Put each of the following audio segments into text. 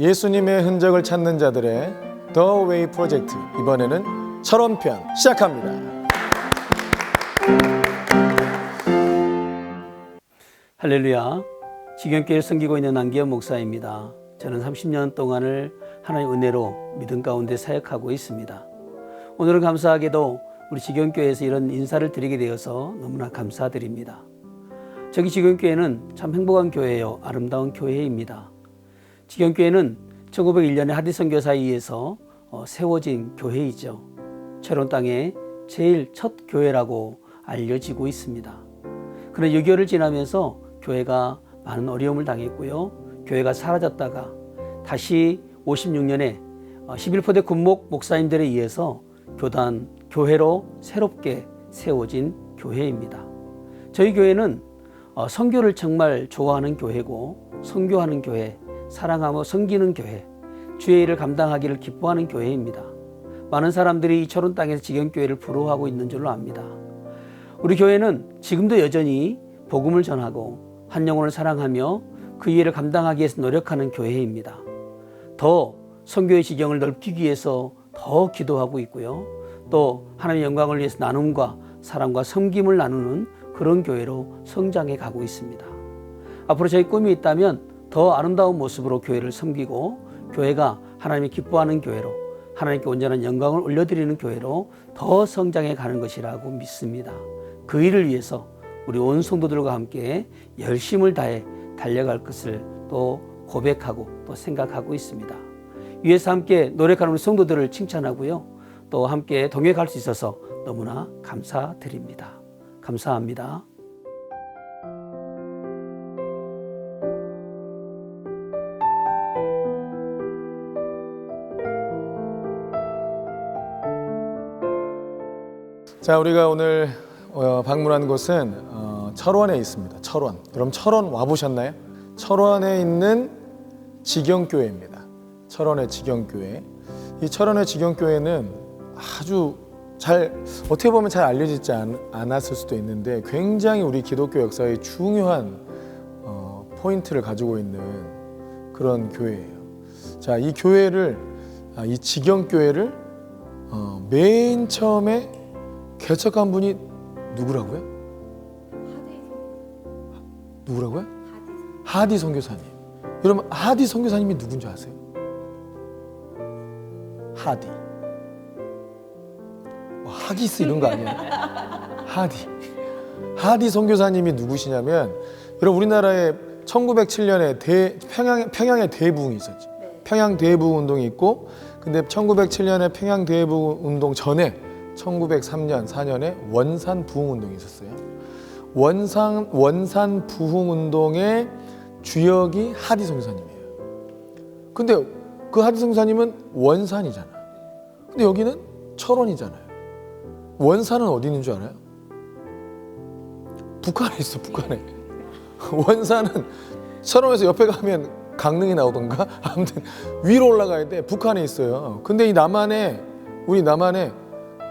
예수님의 흔적을 찾는 자들의 The Way 프로젝트, 이번에는 철원편 시작합니다. 할렐루야. 지경교회를 섬기고 있는 안기현 목사입니다. 저는 30년 동안을 하나님의 은혜로 믿음 가운데 사역하고 있습니다. 오늘은 감사하게도 우리 지경교회에서 이런 인사를 드리게 되어서 너무나 감사드립니다. 저기 지경교회는 참 행복한 교회요, 아름다운 교회입니다. 지경교회는 1901년에 하디 선교사에 의해서 세워진 교회이죠. 철원 땅에 제일 첫 교회라고 알려지고 있습니다. 그러나 6.25를 지나면서 교회가 많은 어려움을 당했고요. 교회가 사라졌다가 다시 56년에 11포대 군목 목사님들에 의해서 교회로 새롭게 세워진 교회입니다. 저희 교회는 선교를 정말 좋아하는 교회고, 선교하는 교회, 사랑하며 섬기는 교회, 주의 일을 감당하기를 기뻐하는 교회입니다. 많은 사람들이 이 철원 땅에서 지경교회를 부러워하고 있는 줄로 압니다. 우리 교회는 지금도 여전히 복음을 전하고 한 영혼을 사랑하며 그 일을 감당하기 위해서 노력하는 교회입니다. 더 선교의 지경을 넓히기 위해서 더 기도하고 있고요. 또 하나님의 영광을 위해서 나눔과 사랑과 섬김을 나누는 그런 교회로 성장해 가고 있습니다. 앞으로 저희 꿈이 있다면 더 아름다운 모습으로 교회를 섬기고, 교회가 하나님이 기뻐하는 교회로, 하나님께 온전한 영광을 올려드리는 교회로 더 성장해 가는 것이라고 믿습니다. 그 일을 위해서 우리 온 성도들과 함께 열심을 다해 달려갈 것을 또 고백하고 또 생각하고 있습니다. 위에서 함께 노력하는 우리 성도들을 칭찬하고요. 또 함께 동행할 수 있어서 너무나 감사드립니다. 감사합니다. 자, 우리가 오늘 방문한 곳은 철원에 있습니다. 철원. 여러분 철원 와보셨나요? 철원에 있는 지경교회입니다. 철원의 지경교회. 이 철원의 지경교회는 아주 어떻게 보면 잘 알려지지 않았을 수도 있는데 굉장히 우리 기독교 역사의 중요한 포인트를 가지고 있는 그런 교회예요. 자, 이 교회를, 이 지경교회를 맨 처음에 개척한 분이 누구라고요? 누구라고요? 하디 선교사님. 여러분 하디 선교사님이 누군지 아세요? 하디. 하기스 이런 거 아니에요? 하디 선교사님이 누구시냐면, 여러분 우리나라에 1907년에 평양의 대부흥이 있었죠. 평양 대부흥 운동이 있고, 근데 1907년에 평양 대부흥 운동 전에 1903년, 4년에 원산 부흥 운동이 있었어요. 원산 부흥 운동의 주역이 하디 선교사님이에요. 근데 그 하디 선교사님은 원산이잖아. 근데 여기는 철원이잖아요. 원산은 어디 있는 줄 알아요? 북한에 있어, 북한에. 원산은 철원에서 옆에 가면 강릉이 나오던가 아무튼 위로 올라가야 돼. 북한에 있어요. 근데 우리 남한에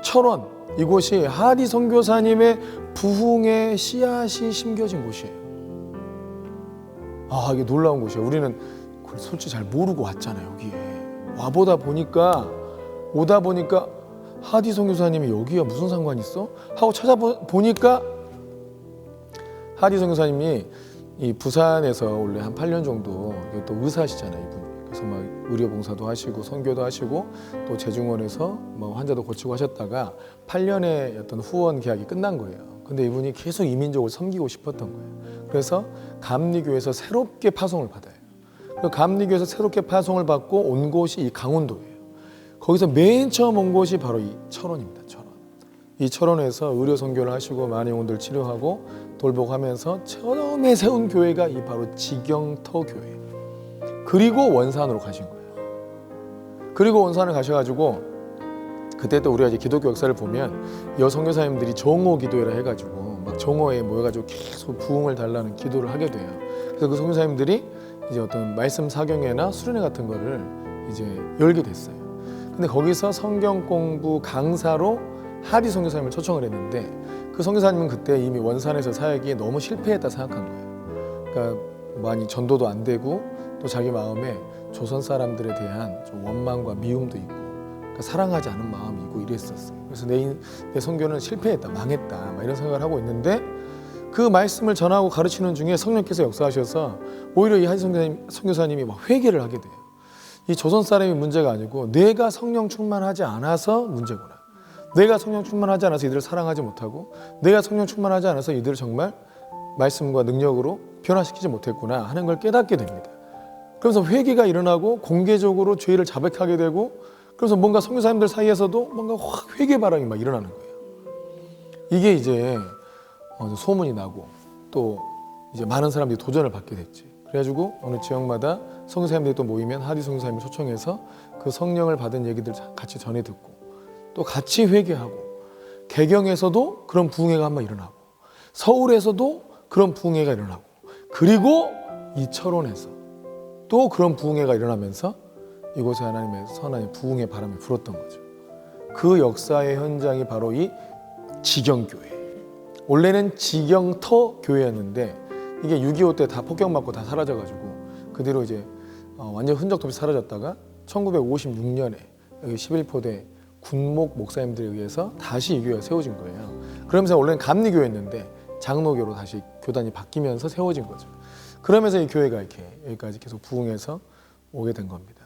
철원, 이곳이 하디 선교사님의 부흥의 씨앗이 심겨진 곳이에요. 이게 놀라운 곳이에요. 우리는 솔직히 잘 모르고 왔잖아요. 여기에 오다 보니까 하디 선교사님이 여기가 무슨 상관이 있어? 하고 찾아보니까 하디 선교사님이 이 부산에서 원래 한 8년 정도 또 의사시잖아요, 이분이. 그래서 막 의료봉사도 하시고 선교도 하시고 또 재중원에서 뭐 환자도 고치고 하셨다가 8년의 어떤 후원 계약이 끝난 거예요. 근데 이분이 계속 이민족을 섬기고 싶었던 거예요. 그래서 감리교에서 새롭게 파송을 받아요. 감리교에서 새롭게 파송을 받고 온 곳이 이 강원도예요. 거기서 맨 처음 온 곳이 바로 이 철원입니다. 철원. 이 철원에서 의료 선교를 하시고 많은 영혼들 치료하고 돌보고하면서 처음에 세운 교회가 이 바로 지경터 교회. 그리고 원산으로 가신 거예요. 그리고 원산을 가셔가지고 그때 또 우리가 이제 기독교 역사를 보면 여선교사님들이 정오 기도회라 해가지고 막 정오에 모여가지고 계속 부흥을 달라는 기도를 하게 돼요. 그래서 그 선교사님들이 이제 어떤 말씀 사경회나 수련회 같은 거를 이제 열게 됐어요. 근데 거기서 성경 공부 강사로 하디 선교사님을 초청을 했는데, 그 선교사님은 그때 이미 원산에서 사역이 너무 실패했다 생각한 거예요. 그러니까 많이 전도도 안 되고 또 자기 마음에 조선 사람들에 대한 좀 원망과 미움도 있고 그러니까 사랑하지 않은 마음이 있고 이랬었어요. 그래서 내 선교는 실패했다, 망했다 막 이런 생각을 하고 있는데 그 말씀을 전하고 가르치는 중에 성령께서 역사하셔서 오히려 이 하디 선교사님이 막 회개를 하게 돼요. 이 조선 사람이 문제가 아니고 내가 성령 충만하지 않아서 문제구나. 내가 성령 충만하지 않아서 이들을 사랑하지 못하고 내가 성령 충만하지 않아서 이들을 정말 말씀과 능력으로 변화시키지 못했구나 하는 걸 깨닫게 됩니다. 그래서 회개가 일어나고 공개적으로 죄를 자백하게 되고 그래서 뭔가 선교사님들 사이에서도 뭔가 확 회개 바람이 막 일어나는 거예요. 이게 이제 소문이 나고 또 이제 많은 사람들이 도전을 받게 됐지. 그래가지고 어느 지역마다 선교사님들이 또 모이면 하디 선교사님을 초청해서 그 성령을 받은 얘기들 같이 전해 듣고 또 같이 회개하고 개경에서도 그런 부흥회가 한번 일어나고 서울에서도 그런 부흥회가 일어나고 그리고 이 철원에서 또 그런 부흥회가 일어나면서 이곳에 하나님의 선한 부흥의 바람이 불었던 거죠. 그 역사의 현장이 바로 이 지경교회. 원래는 지경터 교회였는데 이게 6.25 때 다 폭격맞고 다 사라져가지고 그 뒤로 이제 완전 흔적도 없이 사라졌다가 1956년에 여기 11포대 군목 목사님들에 의해서 다시 이 교회가 세워진 거예요. 그러면서 원래는 감리교회였는데 장로교로 다시 교단이 바뀌면서 세워진 거죠. 그러면서 이 교회가 이렇게 여기까지 계속 부흥해서 오게 된 겁니다.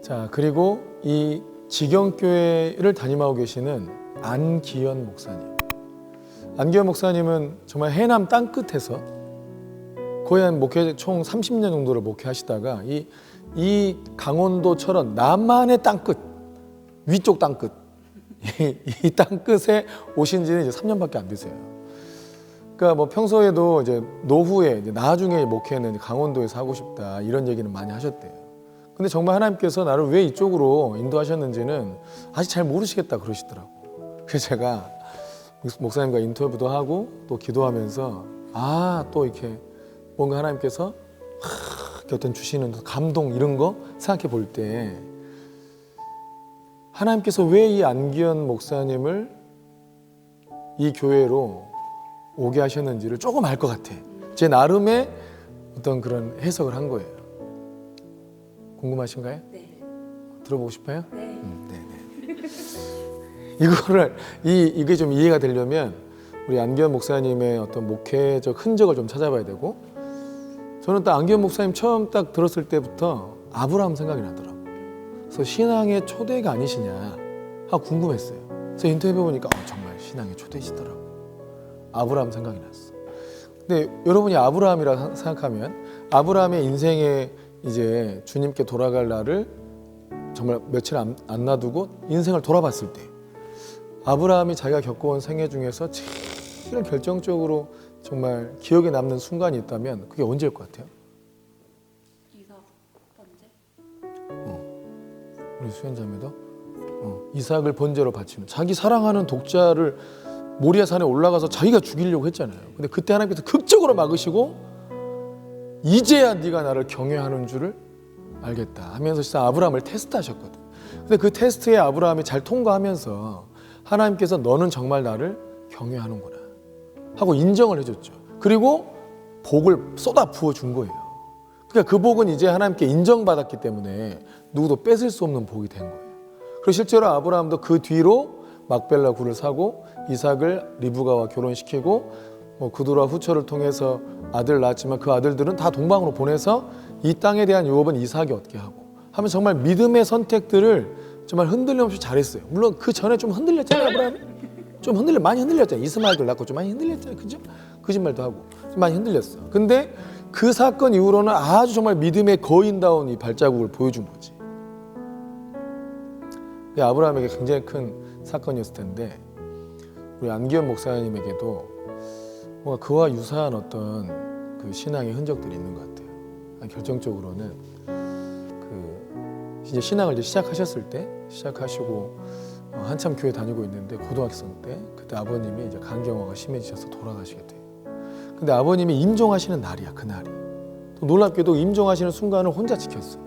자, 그리고 이 지경교회를 담임하고 계시는 안기현 목사님. 안기현 목사님은 정말 해남 땅끝에서 거의 한 목회 총 30년 정도를 목회하시다가 이 강원도 철원 남한의 땅끝, 위쪽 땅끝, 이 땅끝에 오신 지는 이제 3년밖에 안 되세요. 그러니까 뭐 평소에도 이제 노후에 이제 나중에 목회는 강원도에서 하고 싶다 이런 얘기는 많이 하셨대요. 근데 정말 하나님께서 나를 왜 이쪽으로 인도하셨는지는 아직 잘 모르시겠다 그러시더라고. 그래서 제가 목사님과 인터뷰도 하고 또 기도하면서 또 이렇게 뭔가 하나님께서 어떤 주시는 감동 이런 거 생각해 볼 때 하나님께서 왜 이 안기현 목사님을 이 교회로 오게 하셨는지를 조금 알 것 같아. 제 나름의 어떤 그런 해석을 한 거예요. 궁금하신가요? 네. 들어보고 싶어요? 네. 이거를 이게 좀 이해가 되려면 우리 안기현 목사님의 어떤 목회적 흔적을 좀 찾아봐야 되고 저는 딱 안기현 목사님 처음 딱 들었을 때부터 아브라함 생각이 나더라고요. 그래서 신앙의 초대가 아니시냐 하고 궁금했어요. 그래서 인터뷰 보니까 정말 신앙의 초대시더라고요. 아브라함 생각이 났어. 근데 여러분이 아브라함이라 생각하면 아브라함의 인생에 이제 주님께 돌아갈 날을 정말 며칠 안 놔두고 인생을 돌아봤을 때 아브라함이 자기가 겪어온 생애 중에서 제일 결정적으로 정말 기억에 남는 순간이 있다면 그게 언제일 것 같아요? 이삭 번째? 우리 수연자매도 이삭을 번제로 바치는 자기 사랑하는 독자를 모리아 산에 올라가서 자기가 죽이려고 했잖아요. 근데 그때 하나님께서 극적으로 막으시고 이제야 네가 나를 경외하는 줄을 알겠다 하면서 진짜 아브라함을 테스트하셨거든. 근데 그 테스트에 아브라함이 잘 통과하면서 하나님께서 너는 정말 나를 경외하는구나 하고 인정을 해줬죠. 그리고 복을 쏟아 부어준 거예요. 그러니까 그 복은 이제 하나님께 인정받았기 때문에 누구도 뺏을 수 없는 복이 된 거예요. 그리고 실제로 아브라함도 그 뒤로 막벨라 굴을 사고 이삭을 리브가와 결혼시키고 구두라 후처를 통해서 아들 낳았지만 그 아들들은 다 동방으로 보내서 이 땅에 대한 유업은 이삭이 얻게 하고 하면 정말 믿음의 선택들을 정말 흔들림 없이 잘했어요. 물론 그 전에 좀 흔들렸잖아요. 아브라함이 좀 많이 흔들렸잖아요. 이스마엘도 낳고 좀 많이 흔들렸잖아요. 그죠? 거짓말도 하고 좀 많이 흔들렸어. 근데 그 사건 이후로는 아주 정말 믿음의 거인다운 이 발자국을 보여준 거지. 아브라함에게 굉장히 큰 사건이었을 텐데 우리 안기현 목사님에게도 뭔가 그와 유사한 어떤 그 신앙의 흔적들이 있는 것 같아요. 결정적으로는 그 이제 신앙을 이제 시작하시고 한참 교회 다니고 있는데 고등학생 때 그때 아버님이 이제 간경화가 심해지셔서 돌아가시게 돼요. 근데 아버님이 임종하시는 날이야, 그날이. 또 놀랍게도 임종하시는 순간을 혼자 지켰어요.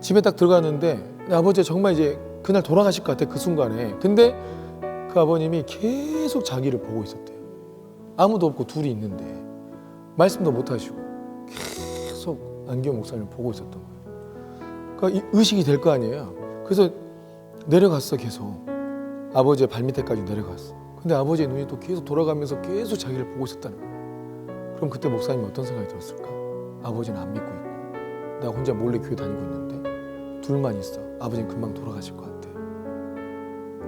집에 딱 들어갔는데 아버지가 정말 이제 그날 돌아가실 것 같아, 그 순간에. 근데 그 아버님이 계속 자기를 보고 있었대요. 아무도 없고 둘이 있는데 말씀도 못 하시고 계속 안기호 목사님을 보고 있었던 거예요. 그러니까 이 의식이 될 거 아니에요. 그래서 내려갔어. 계속 아버지의 발밑에까지 내려갔어. 근데 아버지의 눈이 또 계속 돌아가면서 계속 자기를 보고 있었다는 거예요. 그럼 그때 목사님이 어떤 생각이 들었을까? 아버지는 안 믿고 있고 나 혼자 몰래 교회 다니고 있는데 둘만 있어. 아버지는 금방 돌아가실 것 같아.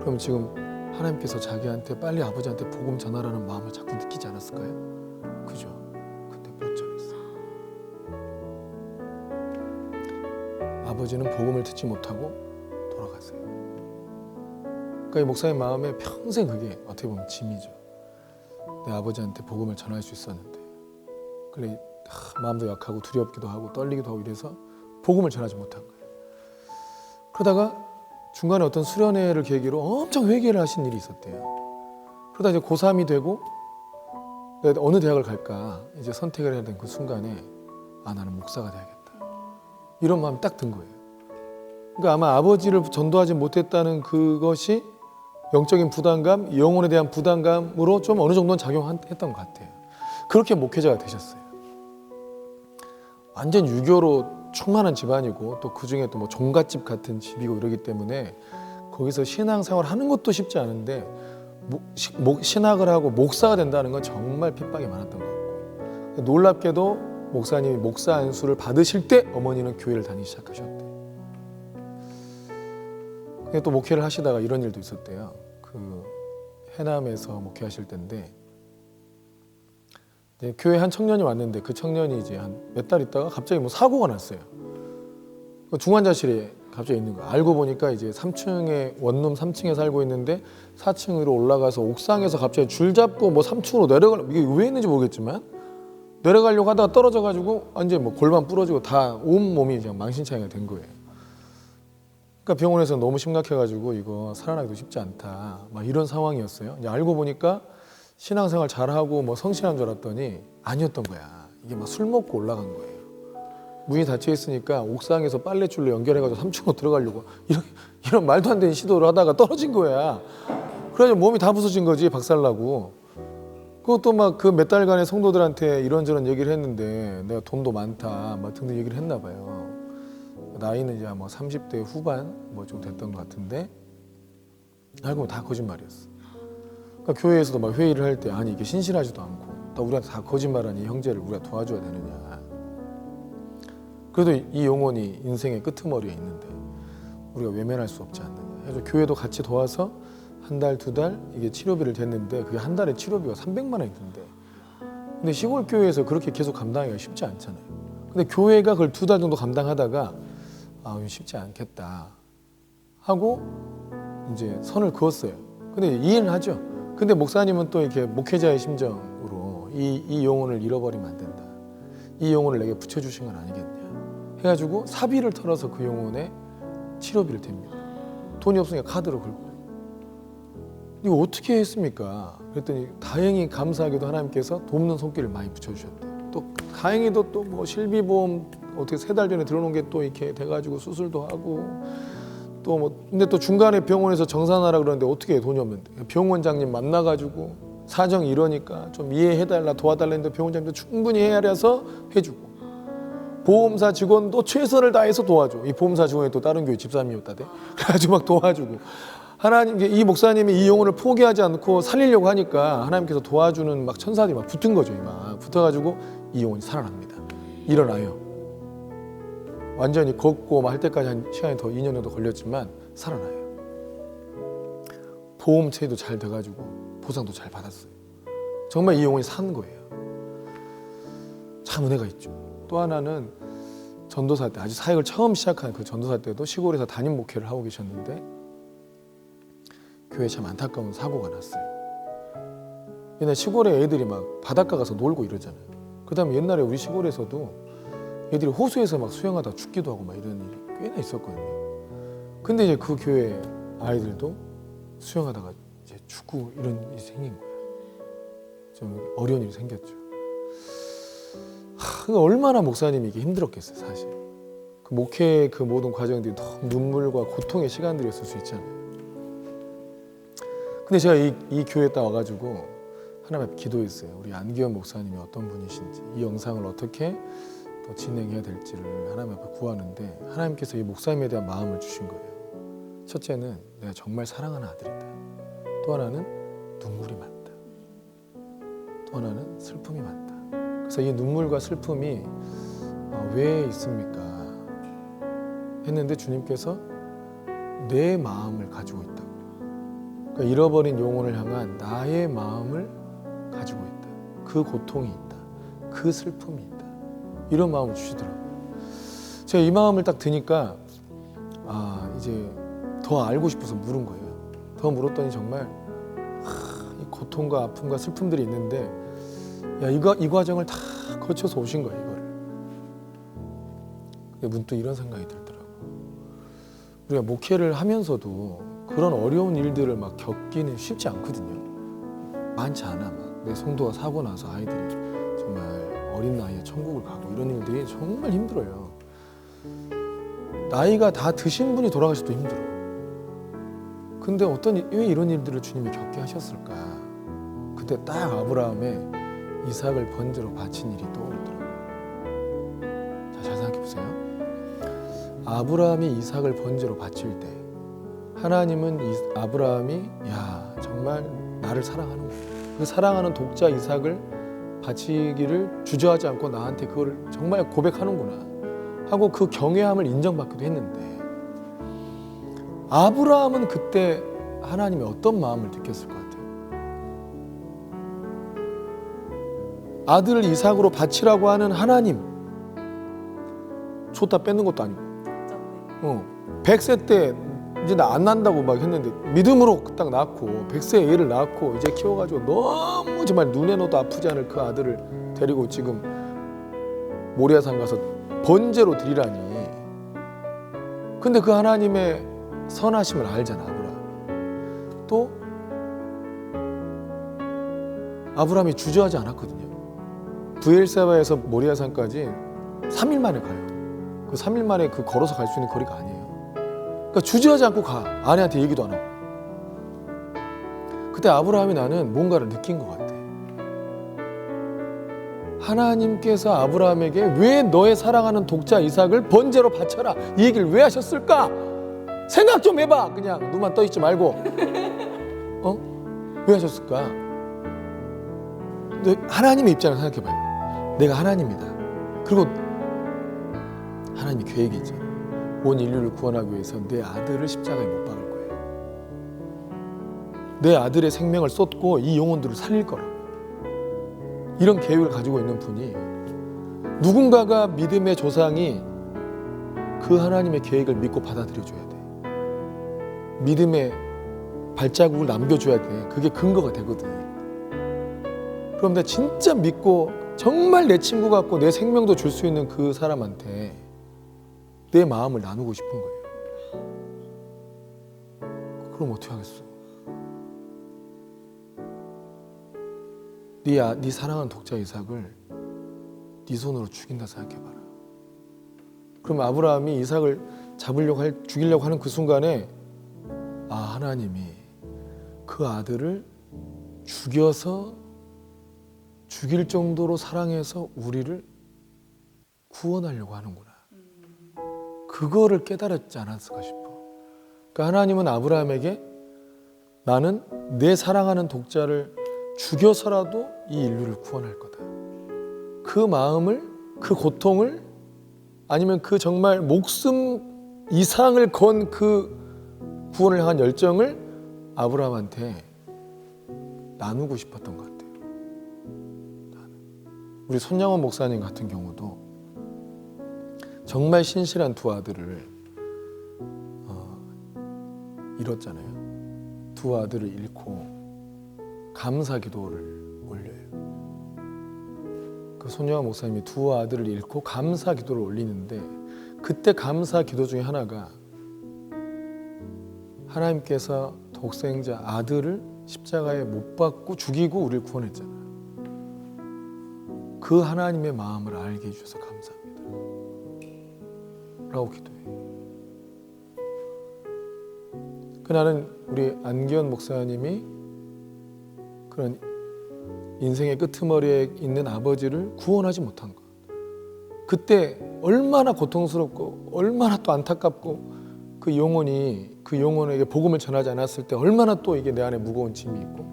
그럼 지금 하나님께서 자기한테 빨리 아버지한테 복음 전하라는 마음을 자꾸 느끼지 않았을까요? 그죠? 근데 못 전했어. 아버지는 복음을 듣지 못하고 돌아가세요. 그러니까 이 목사님 마음에 평생 그게 어떻게 보면 짐이죠. 내 아버지한테 복음을 전할 수 있었는데 그래 마음도 약하고 두렵기도 하고 떨리기도 하고 이래서 복음을 전하지 못한 거예요. 그러다가 중간에 어떤 수련회를 계기로 엄청 회개를 하신 일이 있었대요. 그러다 이제 고3이 되고 내가 어느 대학을 갈까 이제 선택을 해야 되는 그 순간에 나는 목사가 돼야겠다. 이런 마음이 딱 든 거예요. 그러니까 아마 아버지를 전도하지 못했다는 그것이 영적인 부담감, 영혼에 대한 부담감으로 좀 어느 정도는 작용했던 것 같아요. 그렇게 목회자가 되셨어요. 완전 유교로 충만한 집안이고 또 그중에 또 뭐 종갓집 같은 집이고 이러기 때문에 거기서 신앙생활 하는 것도 쉽지 않은데 신학을 하고 목사가 된다는 건 정말 핍박이 많았던 것 같고 놀랍게도 목사님이 목사 안수를 받으실 때 어머니는 교회를 다니기 시작하셨대요. 근데 또 목회를 하시다가 이런 일도 있었대요. 그 해남에서 목회하실 때인데 교회 한 청년이 왔는데 그 청년이 이제 한 몇 달 있다가 갑자기 뭐 사고가 났어요. 중환자실에 갑자기 있는 거예요. 알고 보니까 이제 3층에 원룸 3층에 살고 있는데 4층으로 올라가서 옥상에서 갑자기 줄 잡고 뭐 3층으로 내려가려고 이게 왜 했는지 모르겠지만 내려가려고 하다가 떨어져가지고 완전 뭐 골반 부러지고 다 온 몸이 그냥 망신창이가 된 거예요. 그러니까 병원에서 너무 심각해가지고 이거 살아나기도 쉽지 않다. 막 이런 상황이었어요. 이제 알고 보니까 신앙생활 잘하고 뭐 성실한 줄 알았더니 아니었던 거야. 이게 막 술 먹고 올라간 거예요. 문이 닫혀 있으니까 옥상에서 빨래줄로 연결해가지고 3층으로 들어가려고 이런 말도 안 되는 시도를 하다가 떨어진 거야. 그래서 몸이 다 부서진 거지 박살나고. 그것도 막 그 몇 달간의 성도들한테 이런저런 얘기를 했는데 내가 돈도 많다 막 등등 얘기를 했나 봐요. 나이는 이제 뭐 30대 후반 뭐 좀 됐던 것 같은데 알고 보면 다 거짓말이었어. 그러니까 교회에서도 막 회의를 할 때 아니 이게 신실하지도 않고 또 우리한테 다 거짓말하니 형제를 우리가 도와줘야 되느냐. 그래도 이 영혼이 인생의 끄트머리에 있는데 우리가 외면할 수 없지 않느냐. 그래서 교회도 같이 도와서 한 달, 두 달 이게 치료비를 댔는데 그게 한 달에 치료비가 300만 원이 든대. 근데 시골 교회에서 그렇게 계속 감당하기가 쉽지 않잖아요. 근데 교회가 그걸 2달 정도 감당하다가 이거 쉽지 않겠다 하고 이제 선을 그었어요. 근데 이해는 하죠. 근데 목사님은 또 이렇게 목회자의 심정으로 이 영혼을 잃어버리면 안 된다. 이 영혼을 내게 붙여주신 건 아니겠냐. 해가지고 사비를 털어서 그 영혼에 치료비를 댑니다. 돈이 없으니까 카드로 긁고. 이거 어떻게 했습니까? 그랬더니 다행히 감사하게도 하나님께서 돕는 손길을 많이 붙여주셨대요. 또 다행히도 또 뭐 실비보험 어떻게 3달 전에 들어놓은 게 또 이렇게 돼가지고 수술도 하고 또 뭐 근데 또 중간에 병원에서 정산하라 그러는데 어떻게 돈이 없는데 병원장님 만나가지고 사정이 이러니까 좀 이해해달라 도와달라 했는데 병원장님도 충분히 헤아려서 해주고 보험사 직원도 최선을 다해서 도와줘. 이 보험사 직원이 또 다른 교회 집사님이었다대. 그래가지고 막 도와주고 하나님 이 목사님이 이 영혼을 포기하지 않고 살리려고 하니까 하나님께서 도와주는 막 천사들이 막 붙은 거죠. 막 붙어가지고 이 영혼이 살아납니다. 일어나요. 완전히 걷고 막 할 때까지 한 시간이 더 2년 정도 걸렸지만 살아나요. 보험 처리도 잘 돼가지고 보상도 잘 받았어요. 정말 이 영혼이 산 거예요. 참 은혜가 있죠. 또 하나는 전도사 때 아주 사역을 처음 시작한 그 전도사 때도 시골에서 담임 목회를 하고 계셨는데 교회에 참 안타까운 사고가 났어요. 옛날 시골에 애들이 막 바닷가 가서 놀고 이러잖아요. 그 다음에 옛날에 우리 시골에서도 애들이 호수에서 막 수영하다 죽기도 하고 막 이런 일이 꽤나 있었거든요. 근데 이제 그 교회 아이들도 수영하다가 이제 죽고 이런 일이 생긴 거예요. 좀 어려운 일이 생겼죠. 그러니까 얼마나 목사님이 이게 힘들었겠어요, 사실. 그 목회 그 모든 과정들이 너무 눈물과 고통의 시간들이었을 수 있잖아요. 근데 제가 이 교회에 딱 와가지고 하나님 앞에 기도했어요. 우리 안기현 목사님이 어떤 분이신지 이 영상을 어떻게 또 또 진행해야 될지를 하나님 앞에 구하는데 하나님께서 이 목사님에 대한 마음을 주신 거예요. 첫째는 내가 정말 사랑하는 아들이다. 또 하나는 눈물이 많다. 또 하나는 슬픔이 많다. 그래서 이 눈물과 슬픔이 왜 있습니까? 했는데 주님께서 내 마음을 가지고 있다고. 그러니까 잃어버린 영혼을 향한 나의 마음을 가지고 있다. 그 고통이 있다. 그 슬픔이 있다. 이런 마음을 주시더라고요. 제가 이 마음을 딱 드니까 이제 더 알고 싶어서 물은 거예요. 더 물었더니 정말 이 고통과 아픔과 슬픔들이 있는데 이 과정을 다 거쳐서 오신 거예요. 이거를. 근데 문득 이런 생각이 들더라고요. 우리가 목회를 하면서도 그런 어려운 일들을 막 겪기는 쉽지 않거든요. 많지 않아. 막 내 성도가 사고 나서 아이들이 정말 어린 나이에 천국을 가고 이런 일들이 정말 힘들어요. 나이가 다 드신 분이 돌아가셔도 힘들어. 근데 왜 이런 일들을 주님이 겪게 하셨을까? 그때 딱 아브라함의 이삭을 번제로 바친 일이 떠오르더라고요. 자, 잘 생각해 보세요. 아브라함이 이삭을 번제로 바칠 때 하나님은 아브라함이 정말 나를 사랑하는구나. 그 사랑하는 독자 이삭을 바치기를 주저하지 않고 나한테 그걸 정말 고백하는구나 하고 그 경외함을 인정받기도 했는데 아브라함은 그때 하나님이 어떤 마음을 느꼈을 것 같아요? 아들을 이삭으로 바치라고 하는 하나님 줬다 뺏는 것도 아니고 100세 때 이제 나 안 난다고 막 했는데 믿음으로 딱 낳고 100세 애를 낳고 이제 키워가지고 너무 정말 눈에 넣어도 아프지 않을 그 아들을 데리고 지금 모리아산 가서 번제로 드리라니. 근데 그 하나님의 선하심을 알잖아 아브라함이. 또 아브라함이 주저하지 않았거든요. 브엘세바에서 모리아산까지 3일 만에 가요. 그 3일 만에 그 걸어서 갈 수 있는 거리가 아니에요. 그러니까 주저하지 않고 가. 아내한테 얘기도 안 하고. 그때 아브라함이 나는 뭔가를 느낀 것 같아. 하나님께서 아브라함에게 왜 너의 사랑하는 독자 이삭을 번제로 바쳐라 이 얘기를 왜 하셨을까? 생각 좀 해봐. 그냥 눈만 떠있지 말고. 왜 하셨을까? 근데 하나님의 입장을 생각해봐요. 내가 하나님이다. 그리고 하나님이 계획이 있잖아. 온 인류를 구원하기 위해서 내 아들을 십자가에 못 박을 거예요. 내 아들의 생명을 쏟고 이 영혼들을 살릴 거라고. 이런 계획을 가지고 있는 분이 누군가가 믿음의 조상이 그 하나님의 계획을 믿고 받아들여줘야 돼. 믿음의 발자국을 남겨줘야 돼. 그게 근거가 되거든. 그럼 내가 진짜 믿고 정말 내 친구 같고 내 생명도 줄 수 있는 그 사람한테 내 마음을 나누고 싶은 거예요. 그럼 어떻게 하겠어? 네 사랑하는 독자 이삭을 네 손으로 죽인다 생각해봐라. 그럼 아브라함이 이삭을 죽이려고 하는 그 순간에 하나님이 그 아들을 죽여서 죽일 정도로 사랑해서 우리를 구원하려고 하는구나. 그거를 깨달았지 않았을까 싶어. 그러니까 하나님은 아브라함에게 나는 내 사랑하는 독자를 죽여서라도 이 인류를 구원할 거다. 그 마음을, 그 고통을, 아니면 그 정말 목숨 이상을 건 그 구원을 향한 열정을 아브라함한테 나누고 싶었던 것 같아요. 우리 손양원 목사님 같은 경우도 정말 신실한 두 아들을 잃었잖아요. 두 아들을 잃고 감사 기도를 올려요. 그 손양원 목사님이 두 아들을 잃고 감사 기도를 올리는데 그때 감사 기도 중에 하나가 하나님께서 독생자 아들을 십자가에 못 박고 죽이고 우리를 구원했잖아. 그 하나님의 마음을 알게 해주셔서 감사합니다 라고 기도해. 나는 우리 안기현 목사님이 그런 인생의 끄트머리에 있는 아버지를 구원하지 못한 것, 그때 얼마나 고통스럽고 얼마나 또 안타깝고 그 영혼에게 복음을 전하지 않았을 때 얼마나 또 이게 내 안에 무거운 짐이 있고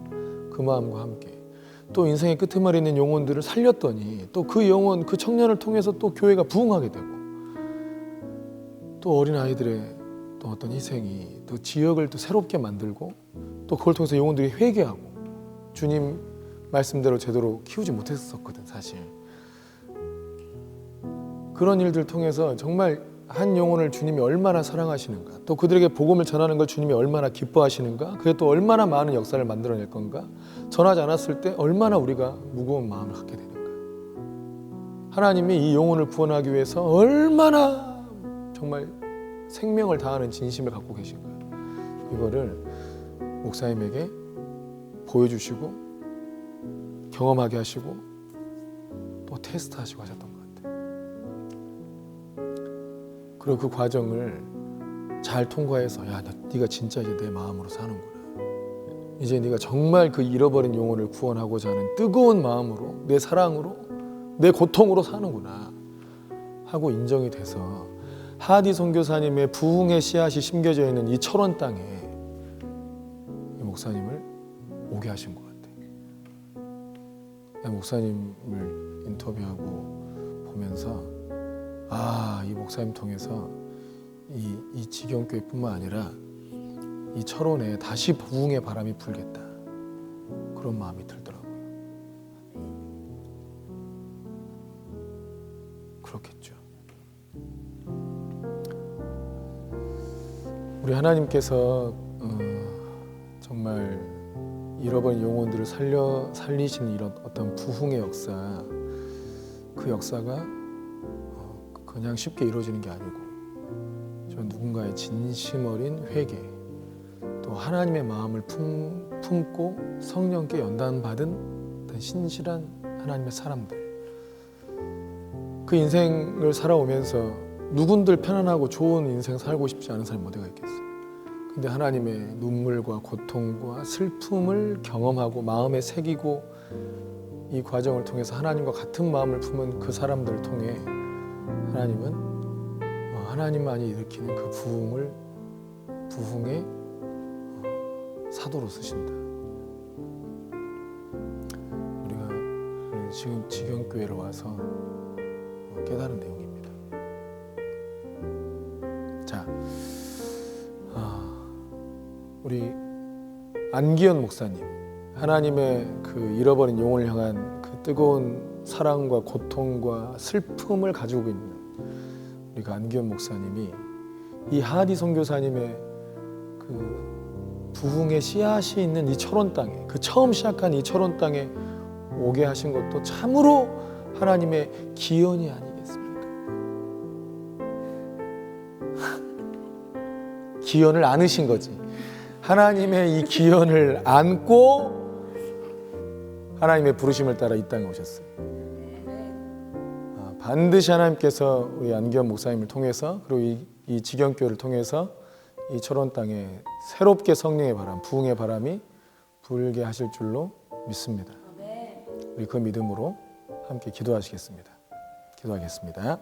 그 마음과 함께 또 인생의 끄트머리에 있는 영혼들을 살렸더니 또 그 영혼, 그 청년을 통해서 또 교회가 부흥하게 되고 또 어린 아이들의 또 어떤 희생이 또 지역을 또 새롭게 만들고 또 그걸 통해서 영혼들이 회개하고 주님 말씀대로 제대로 키우지 못했었거든 사실. 그런 일들 통해서 정말 한 영혼을 주님이 얼마나 사랑하시는가, 또 그들에게 복음을 전하는 걸 주님이 얼마나 기뻐하시는가, 그게 또 얼마나 많은 역사를 만들어낼 건가, 전하지 않았을 때 얼마나 우리가 무거운 마음을 갖게 되는가. 하나님이 이 영혼을 구원하기 위해서 얼마나 정말 생명을 다하는 진심을 갖고 계신가, 이거를 목사님에게 보여주시고 경험하게 하시고 또 테스트하시고 하셨던 것 같아요. 그리고 그 과정을 잘 통과해서 야, 네가 진짜 이제 내 마음으로 사는구나. 이제 네가 정말 그 잃어버린 영혼을 구원하고자 하는 뜨거운 마음으로, 내 사랑으로, 내 고통으로 사는구나 하고 인정이 돼서 하디 선교사님의 부흥의 씨앗이 심겨져 있는 이 철원 땅에 이 목사님을 오게 하신 것 같아요. 목사님을 인터뷰하고 보면서 이 목사님 통해서 이 지경교회뿐만 아니라 이 철원에 다시 부흥의 바람이 불겠다, 그런 마음이 들더라고요. 그렇겠죠. 우리 하나님께서 정말 잃어버린 영혼들을 살리시는 이런 어떤 부흥의 역사, 그 역사가 그냥 쉽게 이루어지는 게 아니고 저 누군가의 진심 어린 회개, 또 하나님의 마음을 품고 성령께 연단받은 어떤 신실한 하나님의 사람들, 그 인생을 살아오면서 누군들 편안하고 좋은 인생 살고 싶지 않은 사람이 어디가 있겠어요. 근데 하나님의 눈물과 고통과 슬픔을 경험하고 마음에 새기고 이 과정을 통해서 하나님과 같은 마음을 품은 그 사람들을 통해 하나님은 하나님만이 일으키는 그 부흥의 사도로 쓰신다. 우리가 지금 지경교회로 와서 깨달은 내용입니다. 자, 우리 안기현 목사님, 하나님의 그 잃어버린 영혼을 향한 그 뜨거운 사랑과 고통과 슬픔을 가지고 있는 우리가 안기현 목사님이 이 하디 선교사님의 그 부흥의 씨앗이 있는 이 철원 땅에, 그 처음 시작한 이 철원 땅에 오게 하신 것도 참으로 하나님의 기연이 아니겠습니까? 기연을 안으신 거지. 하나님의 이 기연을 안고 하나님의 부르심을 따라 이 땅에 오셨어요. 반드시 하나님께서 우리 안기현 목사님을 통해서, 그리고 이 지경교회를 통해서 이 철원 땅에 새롭게 성령의 바람, 부흥의 바람이 불게 하실 줄로 믿습니다. 우리 그 믿음으로 함께 기도하시겠습니다. 기도하겠습니다.